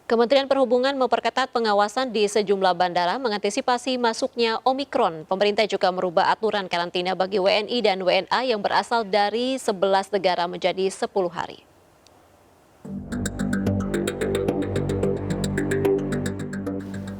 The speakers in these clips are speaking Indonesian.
Kementerian Perhubungan memperketat pengawasan di sejumlah bandara mengantisipasi masuknya Omikron. Pemerintah juga merubah aturan karantina bagi WNI dan WNA yang berasal dari 11 negara menjadi 10 hari.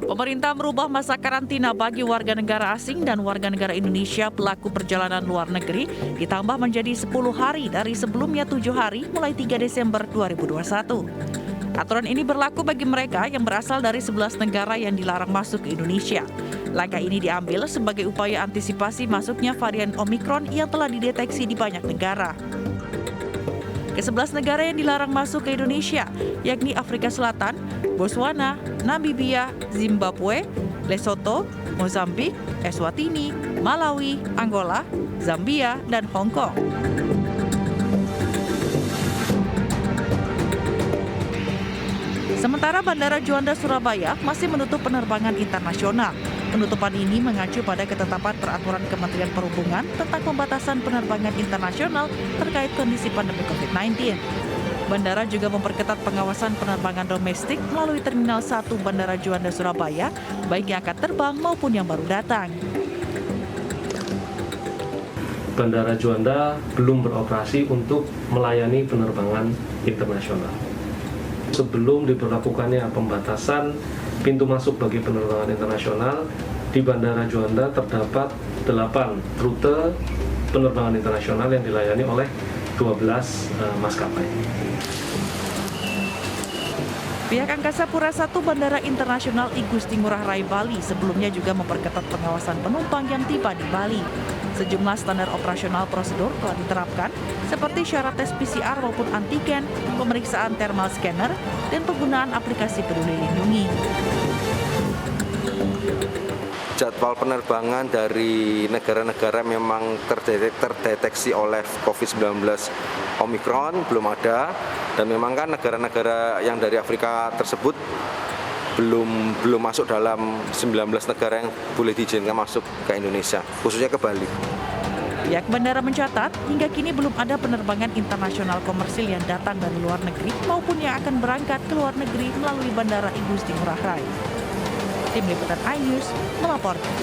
Pemerintah merubah masa karantina bagi warga negara asing dan warga negara Indonesia pelaku perjalanan luar negeri ditambah menjadi 10 hari dari sebelumnya 7 hari mulai 3 Desember 2021. Aturan ini berlaku bagi mereka yang berasal dari 11 negara yang dilarang masuk ke Indonesia. Langkah ini diambil sebagai upaya antisipasi masuknya varian Omikron yang telah dideteksi di banyak negara. Ke-11 negara yang dilarang masuk ke Indonesia, yakni Afrika Selatan, Botswana, Namibia, Zimbabwe, Lesotho, Mozambik, Eswatini, Malawi, Angola, Zambia, dan Hong Kong. Sementara Bandara Juanda Surabaya masih menutup penerbangan internasional. Penutupan ini mengacu pada ketetapan peraturan Kementerian Perhubungan tentang pembatasan penerbangan internasional terkait kondisi pandemi COVID-19. Bandara juga memperketat pengawasan penerbangan domestik melalui Terminal 1 Bandara Juanda Surabaya, baik yang akan terbang maupun yang baru datang. Bandara Juanda belum beroperasi untuk melayani penerbangan internasional. Sebelum diberlakukannya pembatasan pintu masuk bagi penerbangan internasional, di Bandara Juanda terdapat 8 rute penerbangan internasional yang dilayani oleh 12 maskapai. Pihak Angkasa Pura I Bandara Internasional I Gusti Ngurah Rai Bali sebelumnya juga memperketat pengawasan penumpang yang tiba di Bali. Sejumlah standar operasional prosedur telah diterapkan, seperti syarat tes PCR maupun antigen, pemeriksaan thermal scanner, dan penggunaan aplikasi Peduli Lindungi. Jadwal penerbangan dari negara-negara memang terdeteksi oleh COVID-19 Omikron belum ada, dan memang kan negara-negara yang dari Afrika tersebut belum masuk dalam 19 negara yang boleh diizinkan masuk ke Indonesia, khususnya ke Bali. Pihak bandara mencatat, hingga kini belum ada penerbangan internasional komersil yang datang dari luar negeri maupun yang akan berangkat ke luar negeri melalui Bandara I Gusti Ngurah Rai. Tim Liputan iNews melaporkan.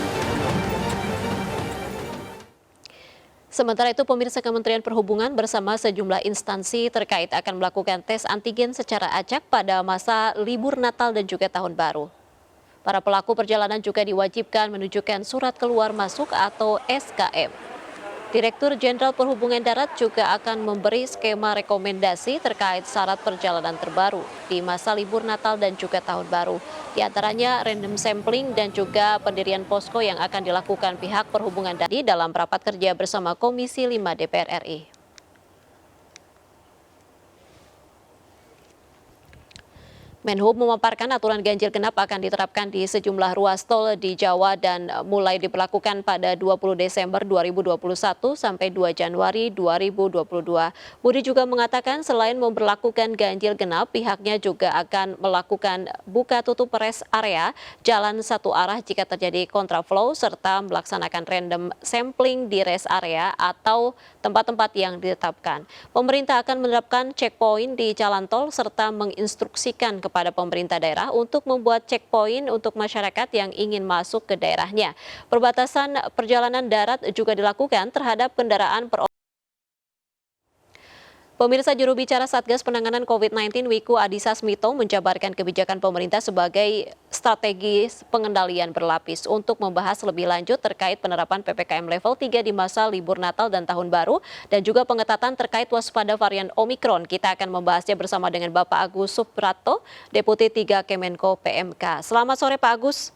Sementara itu, pemirsa, Kementerian Perhubungan bersama sejumlah instansi terkait akan melakukan tes antigen secara acak pada masa libur Natal dan juga Tahun Baru. Para pelaku perjalanan juga diwajibkan menunjukkan surat keluar masuk atau SKM. Direktur Jenderal Perhubungan Darat juga akan memberi skema rekomendasi terkait syarat perjalanan terbaru di masa libur Natal dan juga Tahun Baru. Di antaranya random sampling dan juga pendirian posko yang akan dilakukan pihak perhubungan dalam rapat kerja bersama Komisi 5 DPR RI. Menhub memaparkan aturan ganjil genap akan diterapkan di sejumlah ruas tol di Jawa dan mulai diberlakukan pada 20 Desember 2021 sampai 2 Januari 2022. Budi juga mengatakan selain memberlakukan ganjil genap, pihaknya juga akan melakukan buka tutup rest area, jalan satu arah jika terjadi kontraflow, serta melaksanakan random sampling di rest area atau tempat-tempat yang ditetapkan. Pemerintah akan menerapkan checkpoint di jalan tol serta menginstruksikan kepada pemerintah daerah untuk membuat checkpoint untuk masyarakat yang ingin masuk ke daerahnya. Perbatasan perjalanan darat juga dilakukan terhadap kendaraan Pemirsa, juru bicara Satgas Penanganan COVID-19 Wiku Adhisa Smito menjabarkan kebijakan pemerintah sebagai strategi pengendalian berlapis untuk membahas lebih lanjut terkait penerapan PPKM level 3 di masa libur Natal dan Tahun Baru dan juga pengetatan terkait waspada varian Omikron. Kita akan membahasnya bersama dengan Bapak Agus Suprato, Deputi 3 Kemenko PMK. Selamat sore Pak Agus.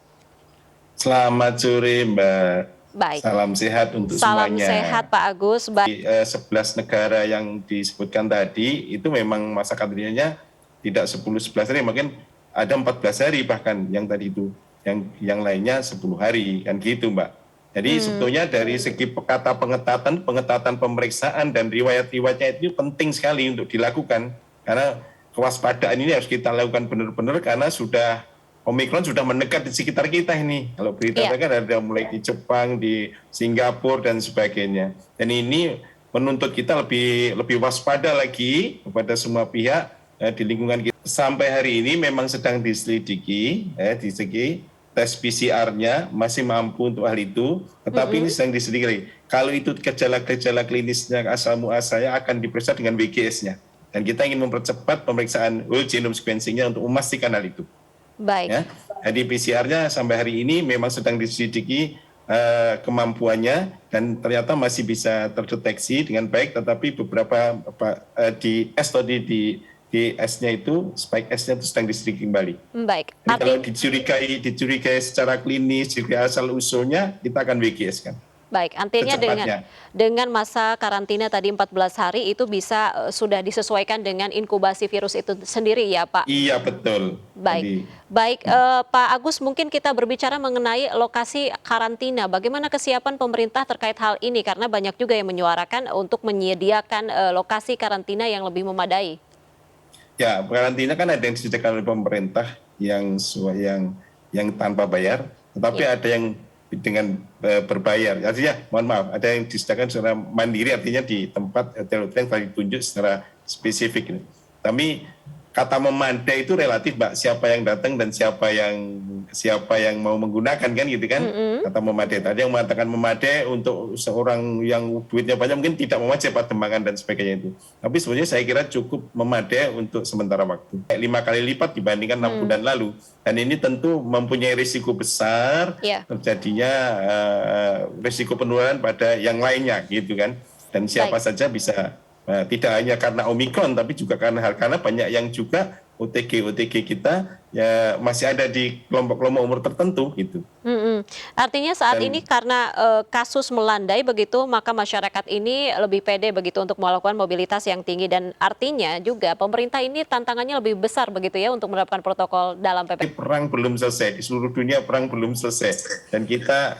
Selamat sore Mbak. Baik. Salam sehat untuk Salam semuanya. Salam sehat Pak Agus. Di 11 negara yang disebutkan tadi itu memang masa karantinanya tidak 10-11 hari, mungkin ada 14 hari bahkan yang tadi itu, yang lainnya 10 hari kan gitu Mbak. Jadi sebetulnya dari segi kata pengetatan pemeriksaan dan riwayat-riwayatnya itu penting sekali untuk dilakukan, karena kewaspadaan ini harus kita lakukan benar-benar karena Omikron sudah mendekat di sekitar kita ini. Kalau berita kan ada mulai di Jepang, di Singapura dan sebagainya. Dan ini menuntut kita lebih waspada lagi kepada semua pihak di lingkungan kita. sampai hari ini memang sedang diselidiki, tes PCR-nya masih mampu untuk hal itu, tetapi ini sedang diselidiki. Kalau itu gejala-gejala klinisnya asal muasalnya akan diperiksa dengan WGS-nya. Dan kita ingin mempercepat pemeriksaan whole genome sequencing-nya untuk memastikan hal itu. Baik. Ya. Jadi PCR-nya sampai hari ini memang sedang diselidiki kemampuannya dan ternyata masih bisa terdeteksi dengan baik, tetapi beberapa di S tadi di S-nya itu, spike S-nya itu sedang diselidiki kembali. Baik. Jadi kalau dicurigai secara klinis, dicurigai asal usulnya, kita akan WGS kan. Baik, artinya dengan masa karantina tadi 14 hari itu bisa sudah disesuaikan dengan inkubasi virus itu sendiri ya Pak? Iya betul. Baik, Pak Agus, mungkin kita berbicara mengenai lokasi karantina. Bagaimana kesiapan pemerintah terkait hal ini? Karena banyak juga yang menyuarakan untuk menyediakan lokasi karantina yang lebih memadai. Ya, karantina kan ada yang disediakan oleh pemerintah yang tanpa bayar, tetapi ada yang dengan berbayar. Artinya, mohon maaf, ada yang disediakan secara mandiri, artinya di tempat hotel-hotel yang telah ditunjuk secara spesifik. Tapi kata memadai itu relatif, Mbak. Siapa yang datang dan siapa yang mau menggunakan kan gitu kan. Kata memadai. Tadi yang mengatakan memadai untuk seorang yang duitnya banyak mungkin tidak memadai Pademangan dan sebagainya itu. Tapi sebenarnya saya kira cukup memadai untuk sementara waktu. 5 kali lipat dibandingkan 6 bulan lalu. Dan ini tentu mempunyai risiko besar terjadinya risiko penularan pada yang lainnya gitu kan. Dan siapa saja bisa. Tidak hanya karena Omikron, tapi juga karena banyak yang juga OTG kita ya masih ada di kelompok-kelompok umur tertentu gitu. Artinya saat ini karena kasus melandai begitu, maka masyarakat ini lebih pede begitu untuk melakukan mobilitas yang tinggi, dan artinya juga pemerintah ini tantangannya lebih besar begitu ya untuk menerapkan protokol dalam PPKM. Perang belum selesai, di seluruh dunia perang belum selesai, dan kita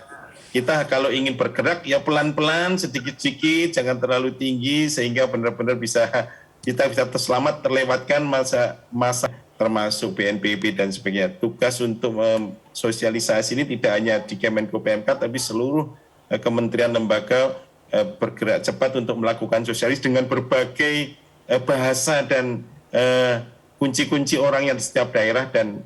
kalau ingin bergerak ya pelan-pelan, sedikit-sedikit, jangan terlalu tinggi sehingga benar-benar kita bisa selamat terlewatkan masa termasuk BNPB dan sebagainya. Tugas untuk sosialisasi ini tidak hanya di Kemenko PMK tapi seluruh kementerian lembaga bergerak cepat untuk melakukan sosialisasi dengan berbagai bahasa dan kunci-kunci orang yang di setiap daerah dan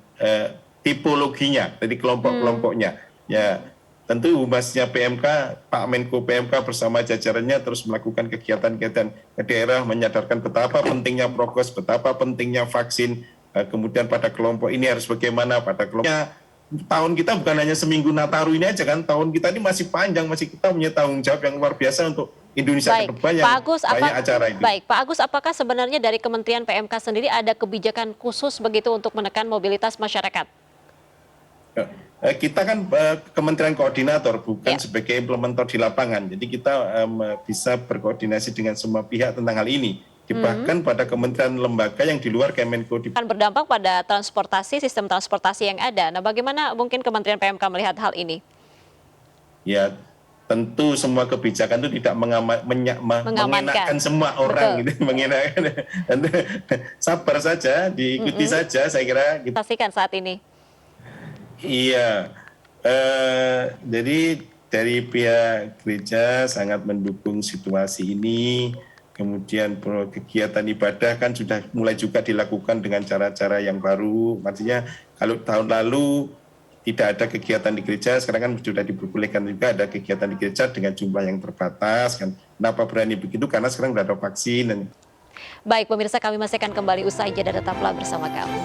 tipologinya, jadi kelompok-kelompoknya. Ya. Tentu humasnya PMK, Pak Menko PMK bersama jajarannya terus melakukan kegiatan-kegiatan ke daerah, menyadarkan betapa pentingnya prokes, betapa pentingnya vaksin, kemudian pada kelompok ini harus bagaimana, pada kelompoknya. Tahun kita bukan hanya seminggu Nataru ini aja kan, tahun kita ini masih panjang, masih kita punya tanggung jawab yang luar biasa untuk Indonesia ke depan yang banyak acara itu. Baik, Pak Agus, apakah sebenarnya dari Kementerian PMK sendiri ada kebijakan khusus begitu untuk menekan mobilitas masyarakat? Kita kan kementerian koordinator, bukan sebagai implementator di lapangan. Jadi kita bisa berkoordinasi dengan semua pihak tentang hal ini. Bahkan pada kementerian lembaga yang di luar Kemenko. Akan berdampak pada transportasi, sistem transportasi yang ada. Nah, bagaimana mungkin Kementerian PMK melihat hal ini? Ya, tentu semua kebijakan itu tidak mengenakan semua orang. Gitu, mengenakan. Sabar saja, diikuti saja, saya kira. Kita saksikan saat ini. Iya, jadi dari pihak gereja sangat mendukung situasi ini. Kemudian kegiatan ibadah kan sudah mulai juga dilakukan dengan cara-cara yang baru. Artinya kalau tahun lalu tidak ada kegiatan di gereja, sekarang kan sudah diperbolehkan juga ada kegiatan di gereja dengan jumlah yang terbatas. Kan. Kenapa berani begitu? Karena sekarang sudah ada vaksin. Baik, pemirsa, kami masih akan kembali usai jeda, tetaplah bersama kami.